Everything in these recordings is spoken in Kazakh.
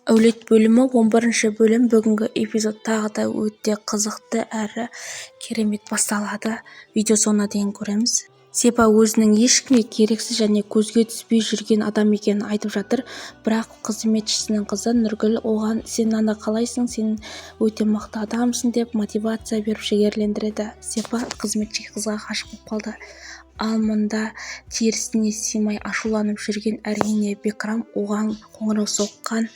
Әулет бөлімі 11 бөлім. Бүгінгі эпизод тағы да өте қызықты әрі керемет басталады. Видео соңына дейін көреміз. Себа өзінің ешкімге керексіз және көзге түспей жүрген адам екенін айтып жатыр. Бірақ қызметшісінің қызы Нұргүл оған "Сен ана қалайсың? Сен өте мықты адамсың" деп мотивация беріп жігерлендіреді. Себа қызметші қызға ғашық болып қалды. Ал мұнда терісіне сыймай ашуланып жүрген әрине Бекрам оған қоңырау соққан.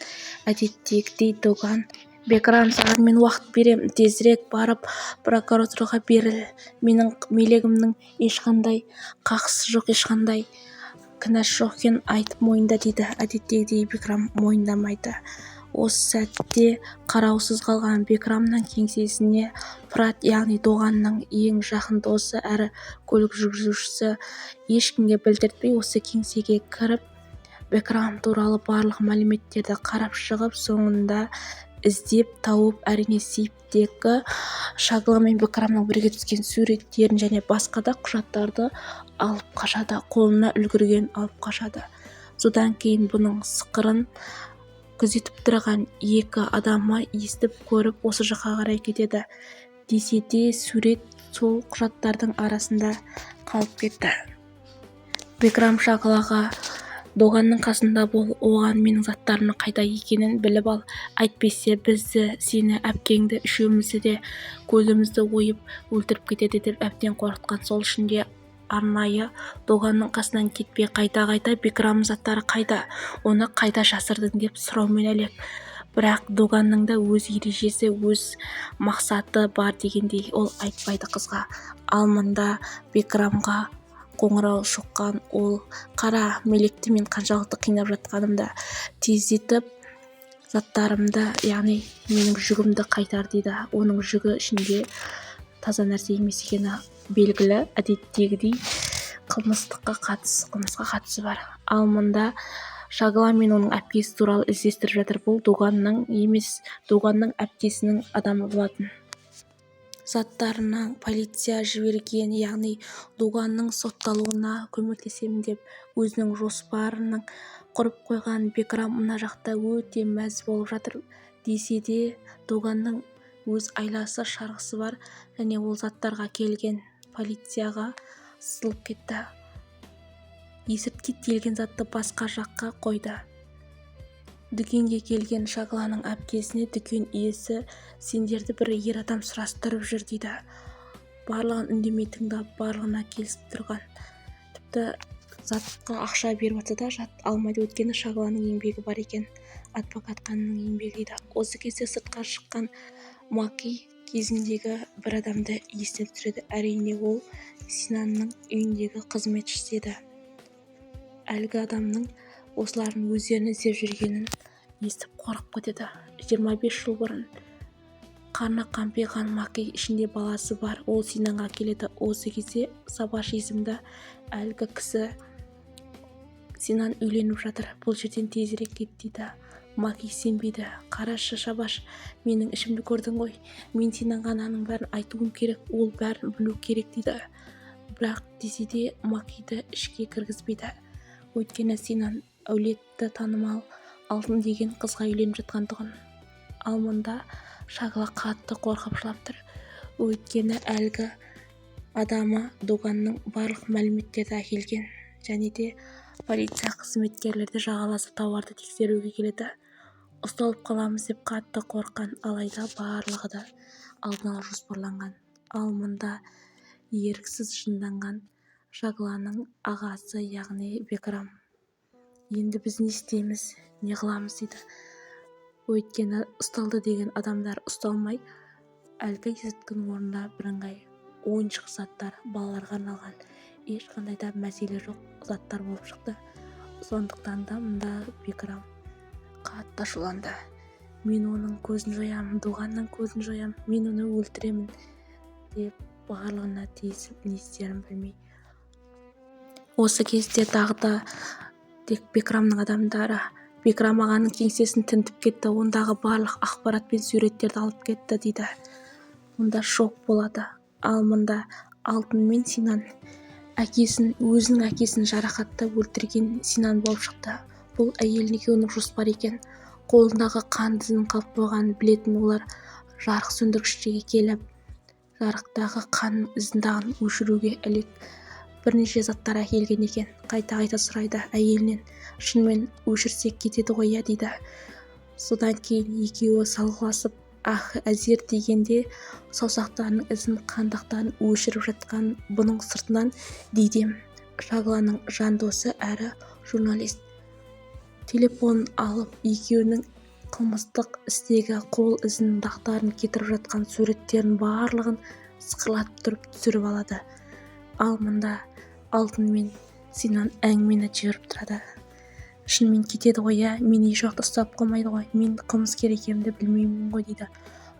Әдеттегідей Доган: "Бекрам, саған мен уақыт берем, тезірек барып прокуратураға беріл. Менің мелегімнің ешқандай қақысы жоқ, ешқандай кінәсі жоқ екенін айтып мойында" дейді. Әдеттегідей Бекрам мойындамайды. Осы сәтте қараусыз қалған Бекрамның кеңсесіне Прат, яғни Доганның ең жақын досы әрі көлік жүргізушісі, ешкімге білдіртпей осы кеңсеге кіріп, Бекрам туралы барлық мәліметтерді қарап шығып, соңында іздеп тауып, әрине сейфтегі Шагла мен Бекрамның бірге түскен суреттерін және басқа да құжаттарды алып қашады. Қолына үлгерген алып қашады. Содан кейін бұның сықырын күзетіп тұрған екі адамы естіп көріп осы жаққа қарай кетеді. Десе де сурет сол құжаттардың арасында қалып кетті. Бекрам Шаглаға: "Доганның қасында бол, оған менің заттарымның қайда екенін біліп ал. Әйтпесе бізді, сені, әпкеңді, үшеумізді де көзімізді ойып өлтіріп кетеді" деп әбден қорқытқан. Сол үшін де арнайы Доганның қасынан кетпей қайта "Бекрамның заттары қайда? Оны қайда жасырдың?" деп сұраумен әлек. Бірақ Доганның да өз ережесі, өз мақсаты бар дегендей, ол айтпайды қызға. Ал мұнда Бекрамға қоңырау соққан ол: "Қара, мелекті мен қаншалықты қинап жатқанымды, тездетіп заттарымды, яғни менің жүгімді қайтар" дейді. Оның жүгі ішінде таза нәрсе емес екені белгілі. Әдеттегідей қылмысқа қатысы бар. Ал мұнда Шагла мен оның әпкесі туралы іздестіріп жатыр. Бұл Доганның емес, Доганның әпкесінің адамы болатын. Заттарына полиция жіберген, яғни Доганның сотталуына көмектесемін деп өзінің жоспарының құрып қойған Бекрам мына жақта өте мәз болып жатыр. Десе де Доганның өз айласы, шарғысы бар және ол заттарға келген полицияға сылып кетті. Есіртке тиелген затты басқа жаққа қойды. Дүкенге келген Шагланың әпкесіне дүкен иесі: "Сендерді бір ер адам сұрастырып жүр" дейді. Барлығын үндемей тыңдап, барлығына келісіп тұрған. Тіпті затқа ақша беріп жатса да жат алмайды, өйткені Шагланың еңбегі бар екен. Адвокат қанының еңбегі дейді. Осы кезде сыртқа шыққан Маки кезіндегі бір адамды есіне түсіреді. Әрине ол Синанның үйіндегі қызметшісі еді. Әлгі адамның осылардың өздерін іздеп жүргенін естіп қорқып кетеді. 25 жыл бұрын қарны қампиған Маки, ішінде баласы бар. Ол Синанға келеді. Осы кезде Сабаш есімді әлгі кісі: "Синан үйленіп жатыр, бұл жерден тезірек кет" дейді. Маки сенбейді. "Қарашы Шабаш, менің ішімді көрдің ғой. Мен Синанға ананың бәрін айтуым керек, ол бәрін білу керек" дейді. Бірақ десе де Макиді ішке кіргізбейді. Өйткені Синан әулетті танымал Алтын деген қызға үйленіп жатқандығын. Ал мұнда Шагла қатты қорқып жылап тұр. Өйткені әлгі адамы Доганның барлық мәліметтерді әкелген. Және де полиция қызметкерлерді жағаласа тауарды тексеруге келеді. Ұсталып қаламыз деп қатты қорққан, алайда барлығы да алдын ала жоспарланған. Ал мұнда еріксіз жынданған Шагланың ағасы, яғни Бекрам: "Енді біз не істейміз, не қыламыз" дейді. Өйткені ұсталды деген адамдар ұсталмай, әлгі есірткінің орнында бірыңғай ойыншық заттар, балаларға арналған ешқандай да мәселе жоқ заттар болып шықты. Сондықтан да мұнда Бекрам қатты ашуланды. "Мен оның көзін жоямын, Доганның көзін жоямын, мен оны өлтіремін" деп барлығына тиісіп не істерін білмей. Осы кезде тағы да тек Бекрамның адамдары Бекрам ағаның кеңсесін тінтіп кетті, ондағы барлық ақпарат пен суреттерді алып кетті дейді. Мұнда шок болады. Ал мұнда Алтын мен Синан өзінің әкесін жарақаттап өлтірген Синан болып шықты. Бұл әйелдің екеуінің жоспары екен. қолындағы қан ізін қалып қойғанын білетін олар жарық сөндіргіштерге келіп жарықтағы қан ізін өшіруге бірнеше заттар әкелген екен. Қайта сұрайды әйелінен, шынымен өшірсек кетеді ғой иә дейді. Содан кейін екеуі салғыласып әзер дегенде саусақтарының ізін, қандақтарын өшіріп жатқан. Бұның сыртынан Дидем, Шагланың жан досы әрі журналист, телефонын алып екеуінің қылмыстық істегі қол ізін, дақтарын кетіріп жатқан суреттерін барлығын сықырлатып тұрып түсіріп алады. Ал мында Алтын мен Синан әңгімені жіберіп тұрады. Шынымен кетеді ғой иә, мені еш уақытта ұстап қоймайды ғой, мен қылмыскер екенімді білмеймін ғой дейді.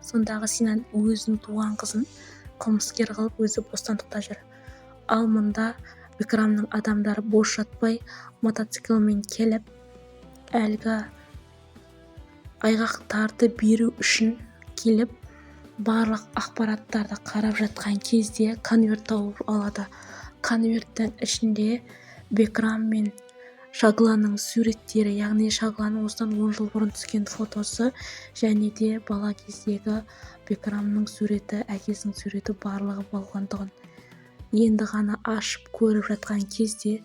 Сондағы Синан өзінің туған қызын қылмыскер қылып өзі бостандықта жүр. Ал мұнда Бикрамның адамдары бос жатпай мотоциклмен келіп әлгі айғақтарды беру үшін келіп барлық ақпараттарды қарап жатқан кезде конверт тауып алады. Конверттің ішінде Бикрам мен Шагланың суреттері, яғни Шагланың осыдан 10 жыл бұрын түскен фотосы және де бала кездегі Бикрамның суреті, әкесінің суреті барлығы болғандығын енді ғана ашып көріп жатқан кезде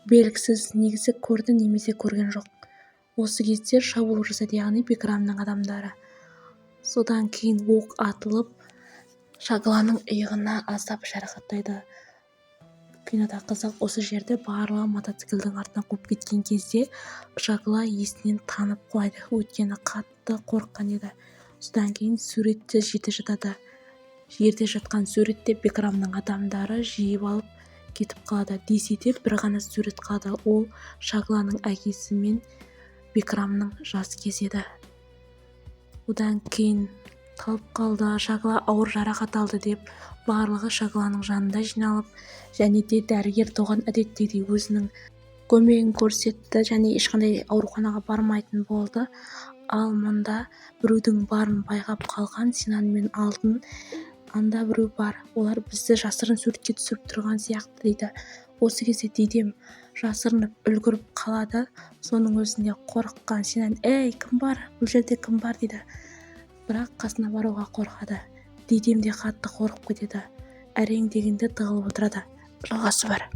белгісіз, негізі көрді немесе көрген жоқ. Осы кезде шабуыл жасайды, яғни Бикрамның адамдары. Содан кейін оқ атылып Шагланың иығына аздап жарақаттайды. Кинода қызық, осы жерде барлығы мотоциклдің артынан қуып кеткен кезде Шагла есінен танып қойды, өйткені қатты қорыққан еді. Содан кейін суретті жеті жатады. Жерде жатқан суретте Бикрамның адамдары жиып алып кетіп қалады. Десе де бір ғана сурет қалады, ол Шагланың әкесі мен Бикрамның жас кезі еді. Одан кейін қалып қалды, Шагла ауыр жарақат алды деп барлығы Шагланың жанында жиналып, және де дәрігер тоған әдеттегідей өзінің көмегін көрсетті және ешқандай ауруханаға бармайтын болды. Ал мұнда біреудің барын байқап қалған Синан мен Алтын, анда біреу бар, олар бізді жасырын суретке түсіріп тұрған сияқты дейді. Осы кезде Дидем жасырынып үлгіріп қалады. Соның өзінде қорыққан Синан, кім бар? Бұл жерде кім бар дейді. Бірақ қасына баруға қорқады. Дидем де қатты қорқып кетеді. Әрең дегенде тығылып отырады. Жалғасы бар.